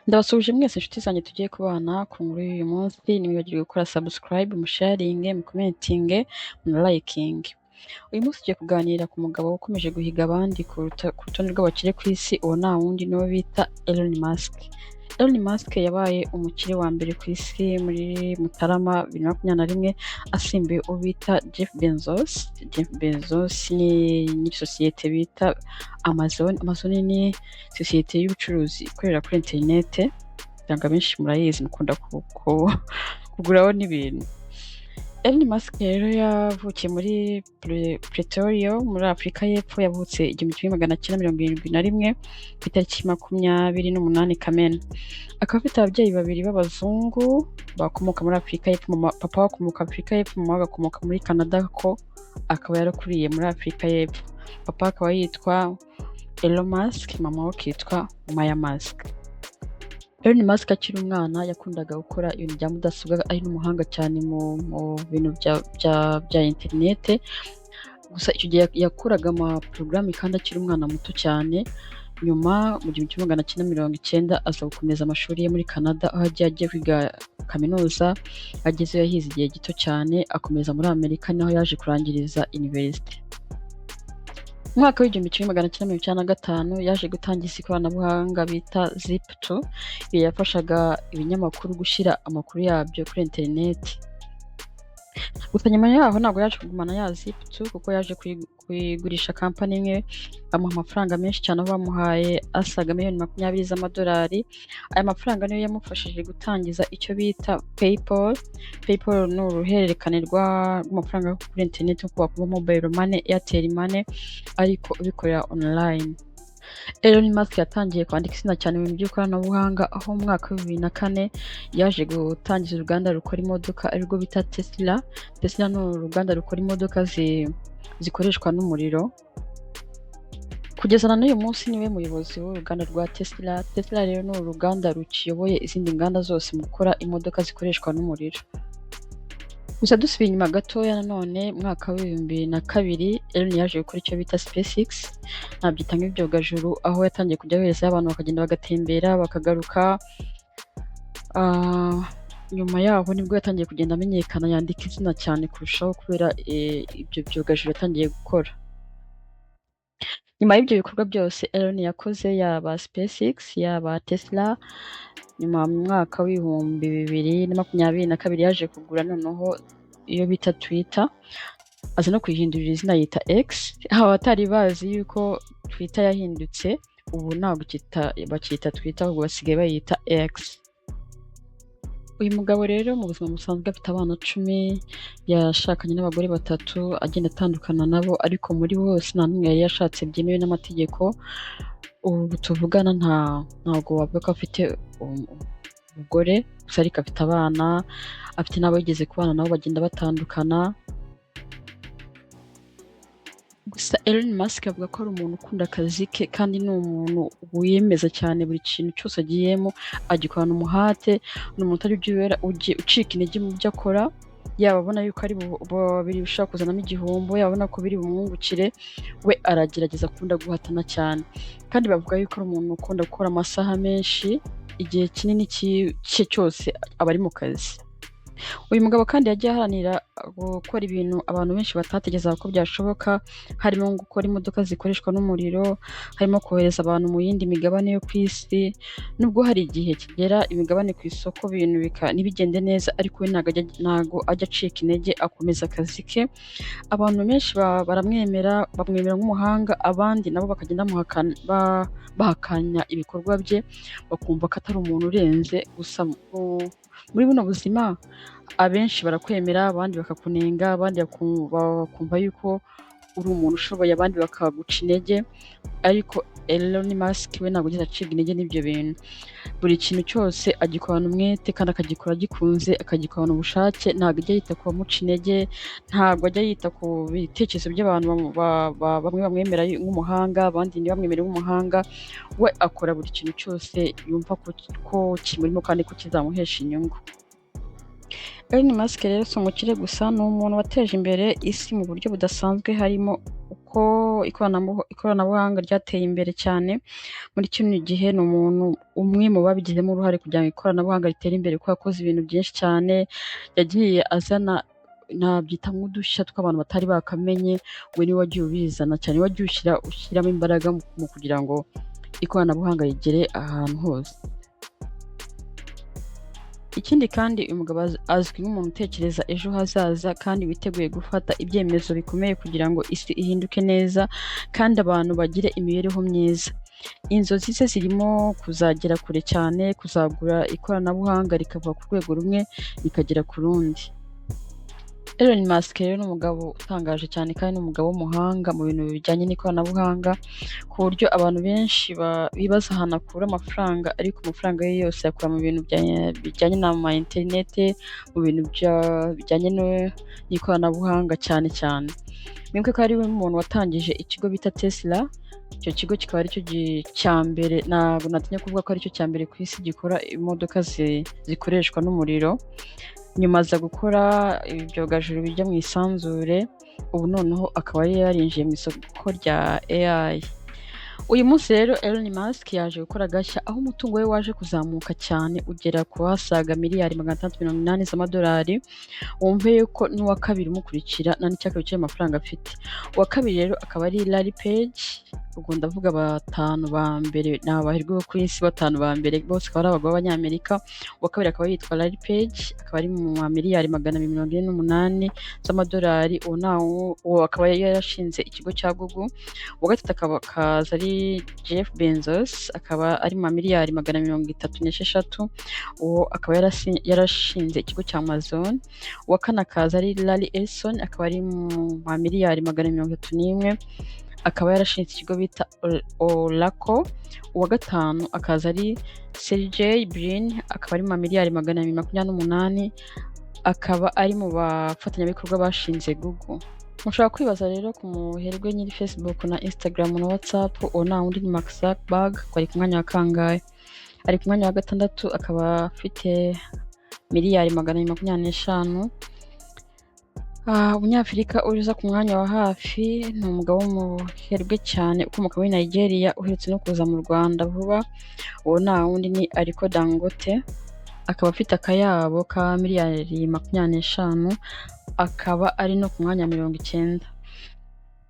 Ndabasuhuje mwese inshuti zanjye tugiye kubana ku nkuru y'uyu munsi, ntimwibagirwe gukora subscribe, musharinge, mukomentinge, munalayikinge. Uyu munsi tugiye kuganira ku mugabo ukomeje guhiga abandi ku rutonde rw'abakire ku isi, uwo nta wundi niwo bita Elon Musk. Elon Musk yabaye umukire wa mbere ku isi muri Mutarama 2021 asimbuye uwo bita Jeff Bezos. Jeff Bezos ni sosiyete bita Amazon. Amazon ni sosiyete y'ubucuruzi ikorera kuri interinete, cyangwa benshi murayizi mukunda kuguraho n'ibintu. Elon Musk rero yavukiye muri Pretoria muri Afurika y'Epfo, yavutse 1971 ku itariki 28 Kamena. Akaba afite ababyeyi babiri b'abazungu bakomoka muri Afurika y'Epfo. Papa we akomoka Afurika y'Epfo, mama we agakomoka muri Canada, ko akaba yarakuriye muri Afurika y'Epfo. Papa akaba yitwa Elon Musk, mama we akitwa Maya Musk. Elon Musk akiri umwana yakundaga gukora ibintu bya mudasobwa, ari n'umuhanga cyane mu bintu bya interinete. Gusa icyo gihe yakoraga porogaramu kandi akiri umwana muto cyane. Nyuma mu 1990 aza gukomeza amashuri ye muri Canada, aho agiye kwiga kaminuza. Agezeyo yahize igihe gito cyane, akomeza muri Amerika naho yaje kurangiriza university. Mu mwaka w'1995 yaje gutangiza ikoranabuhanga bita Zip2. Iyo yafashaga ibinyamakuru gushyira amakuru yabyo kuri interineti. Gusa nyuma yaho ntabwo yaje kugumana ya Zip2, kuko yaje kuyigurisha kampani imwe, bamuha amafaranga menshi cyane, aho bamuhaye asaga $20 million. Aya mafaranga niyo yamufashije gutangiza icyo bita PayPal. PayPal ni uruhererekane rw'amafaranga kuri interineti, nko kuba mobile money, Airtel money, ariko ubikorera online. Elon Musk yatangiye kwandika izina cyane mu bintu by'ikoranabuhanga, aho mu mwaka wa 2004 yaje gutangiza uruganda rukora imodoka arirwo bita Tesla. Tesla ni uruganda rukora imodoka zikoreshwa n'umuriro. Kugeza na n'uyu munsi niwe muyobozi w'uruganda rwa Tesla. Tesla rero ni uruganda rukiyoboye izindi nganda zose mu gukora imodoka zikoreshwa n'umuriro. Gusa dusubiye inyuma gatoya, nanone mwaka wa 2002 Elon yaje gukora icyo bita SpaceX, nabyita nk'ibyogajuru, aho yatangiye kujya yohereza abantu bakagenda bagatembera bakagaruka. Nyuma yaho nibwo yatangiye kugenda amenyekana, yandika izina cyane kurushaho kubera ibyo byogajuru yatangiye gukora. Nyuma y'ibyo bikorwa byose Elon yakoze, yaba SpaceX yaba Tesla, nyuma mu mwaka wa 2022 yaje kugura noneho iyo bita Twitter, aza no kuyihindurira izina yita X. Abatari bazi yuko Twitter yahindutse, ubu ntabwo bakita Twitter, ahubwo basigaye bayita X. Uyu mugabo rero mu buzima busanzwe afite abana 10, yashakanye n'abagore 3, agenda atandukana nabo, ariko muri bose nta n'umwe yari yashatse byemewe n'amategeko. Ubu tuvugana ntabwo wavuga ko afite umugore, gusa ariko afite abana, afite n'abo yigeze kubana nabo bagenda batandukana. Gusa Elon Musk avuga ko ari umuntu ukunda akazi ke, kandi ni umuntu wiyemeza cyane. Buri kintu cyose agiyemo agikorana umuhate. Ni umuntu utari ucika intege mu byo akora, yaba abona yuko ari biri bishobora kuzanamo igihombo, yaba abona ko biri bumwungukire, we aragerageza akunda guhatana cyane. Kandi bavuga yuko ari umuntu ukunda gukora amasaha menshi, igihe kinini cye cyose aba ari mu kazi. Uyu mugabo kandi yagiye aharanira gukora ibintu abantu benshi batategerezaga ko byashoboka, harimo gukora imodoka zikoreshwa n'umuriro, harimo kohereza abantu mu yindi migabane yo ku isi. Nubwo hari igihe kigera imigabane ku isoko ibintu ntibigende neza, ariko we ntago ajya acika intege, akomeza akazi ke. Abantu benshi baramwemera, bamwemera nk'umuhanga, abandi nabo bakagenda bahakanya ibikorwa bye, bakumva ko atari umuntu urenze. Gusa muri buno buzima abenshi barakwemera, abandi bakakunenga, abandi bakumva yuko uri umuntu ushoboye, abandi bakaguca intege. Ariko Elon Musk we ntabwo ageze acibwa intege n'ibyo bintu. Buri kintu cyose agikorana umwete, kandi akagikora agikunze, akagikorana ubushake. Ntabwo ajya yita ku bamuca intege, ntabwo ajya yita ku bitekerezo by'abantu bamwe bamwemera nk'umuhanga, abandi ntibamwemere nk'umuhanga. We akora buri kintu cyose yumva ko kimurimo kandi ko kizamuhesha inyungu. Elon Musk rero si umukire gusa, ni umuntu wateje imbere isi mu buryo budasanzwe, harimo uko ko ikoranabuhanga ryateye imbere cyane muri kino gihe. Ni umuntu umwe mu babigizemo uruhare kugira ngo ikoranabuhanga ritere imbere, kuko yakoze ibintu byinshi cyane. Yagiye azana nabyita nk'udushya tw'abantu batari bakamenye, we niwe wagiye ubizana cyane, wagiye ushyiramo imbaraga mu kugira ngo ikoranabuhanga rigere ahantu hose. Ikindi kandi uyu mugabo azwi nk'umuntu utekereza ejo hazaza kandi witeguye gufata ibyemezo bikomeye kugira ngo isi ihinduke neza kandi abantu bagire imibereho myiza. Inzozi ze zirimo kuzagera kure cyane, kuzagura ikoranabuhanga rikava ku rwego rumwe rikagera ku rundi. Elon Musk rero ni umugabo utangaje cyane kandi ni umugabo w'umuhanga mu bintu bijyanye n'ikoranabuhanga, ku buryo abantu benshi bibaza ahantu akura amafaranga, ariko amafaranga ye yose yakura mu bintu bijyanye na interinete, mu bintu bijyanye n'ikoranabuhanga cyane cyane. Mwibuke ko ari we muntu watangije ikigo bita Tesla. Icyo kigo kikaba aricyo cya mbere, ntabwo natinya kuvuga ko aricyo cya mbere ku isi gikora imodoka zikoreshwa n'umuriro. Nyuma aza gukora ibyogajuru bijya mu isanzure, ubu noneho akaba yari yarinjiye mu isoko rya AI. Uyu munsi rero Elon Musk yaje gukora agashya, aho umutungo we waje kuzamuka cyane ugera ku hasaga miliyari 680 z'amadolari. Wumve yuko n'uwa kabiri umukurikira nta n'icyakabiri cy'amafaranga afite. Uwa kabiri rero akaba ari Larry Page. Ubwo ndavuga batanu ba mbere ni abahirwe bo ku isi, batanu ba mbere bose akaba ari abagabo b'Abanyamerika. Uwa kabiri akaba yitwa Larry Page, akaba ari mu miliyari 248 z'amadolari. Uwo akaba yarashinze ikigo cya Google. Uwa gatatu akaba kaza ari Jeff Bezos, akaba ari mu miliyari 336. Uwo akaba yarashinze ikigo cya Amazon. Uwa kane akaza ari Larry Ellison, akaba ari mu miliyari 331. Akaba yarashinze ikigo bita Oracle. Uwa gatanu akaza ari Sergey Brin, akaba ari mu miliyari 228. Akaba ari mu bafatanyabikorwa bashinze Google. Mushobora kwibaza rero ku muherwe nyiri Facebook na Instagram na WhatsApp, uwo nta wundi ni Mark Zuckerberg. Ari ku mwanya wa kangahe? Ari ku mwanya wa 6, akaba afite miliyari 225. Umunyafurika uza ku mwanya wa hafi ni umugabo w'umuherwe cyane ukomoka muri Nigeria, uherutse no kuza mu Rwanda vuba. Uwo nta wundi ni Aliko Dangote, akaba afite akayabo ka miliyari 25. Akaba ari no ku mwanya 90.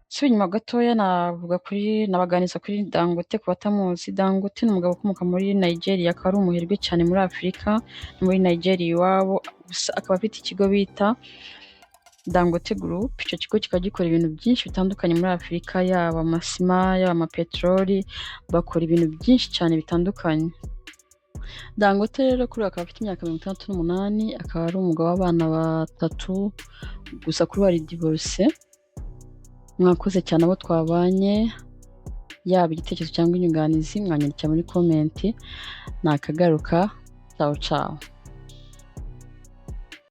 Si inyuma gatoya nabaganiza kuri Dangote. Ku batamuzi, Dangote ni umugabo ukomoka muri Nigeria, akaba ari umuherwe cyane muri Afurika, muri Nigeria iwabo. Gusa akaba afite ikigo bita Dangote Group. Icyo kigo kikaba gikora ibintu byinshi bitandukanye muri Afurika, yaba amasima, yaba amapeteroli, bakora ibintu byinshi cyane bitandukanye. Dangote rero kuri akaba afite imyaka 68, akaba ari umugabo w'abana 3, gusa kuri ari divorce. Mwakoze cyane abo twabanye, yaba igitekerezo cyangwa inyunganizi mwanyandikira muri comment. Nakagaruka. Ciao ciao.